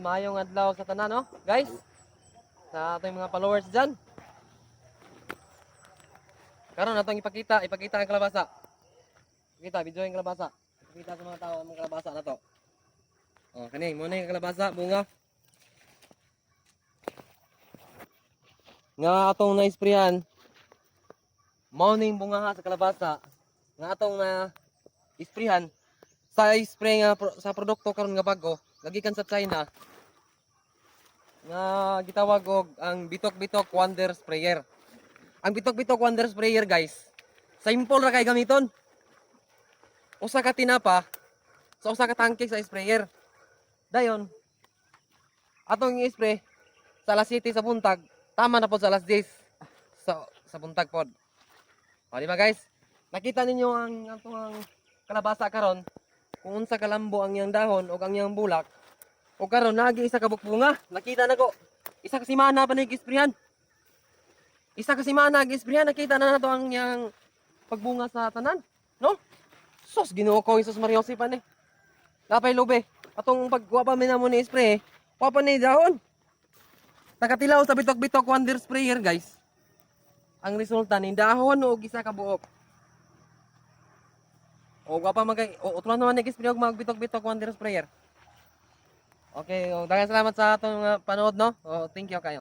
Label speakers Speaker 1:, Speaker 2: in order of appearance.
Speaker 1: Maayong adlaw sa tanan, no? Guys, sa ating mga followers dyan. Karon natong ipakita ang kalabasa. Video yung kalabasa. Ipakita sa mga tao ang kalabasa na to. Oh, kani, muna yung kalabasa, bunga. Nga atong na-sprayan, mao ning bunga sa kalabasa. Nga atong na-sprayan, sa spray nga sa produkto karon nga bago, gagikan sa China. Nga gitawag og ang Bitok-Bitok Wonder Sprayer. Ang Bitok-Bitok Wonder Sprayer, guys, simple ra kay gamiton. Usa ka tinapa sa usa ka tangke sa sprayer. Dayon atong i-spray sa alas 7 sa buntag, tama na pod sa alas 10 sa buntag pod. O di ba, guys? Nakita ninyo ang atong kalabasa karon kung unsa kalambo ang iyang dahon o ang iyang bulak. O karon nagi isa ka bukbunga. Nakita na ko. Isa ka semana pa nag-isprayan. Isa ka semana nag-isprayan, nakita na nato ang iyang pagbunga sa tanan, no? Sus, Ginoo ko, Jesus Maria Jose pa ni. Napay lobe. Atong pagkuha pa mina mo ni spray, kuha pa ni dahon. Nakatilaw sa Bitok-Bitok Wonder Sprayer, guys. Ang resulta ni dahon o isa ka buok. O guwa pa magay, o utron naman nag-spray og mag Bitok-Bitok Wonder Sprayer. Okay, daghang salamat sa atong panood, no? O thank you kayo.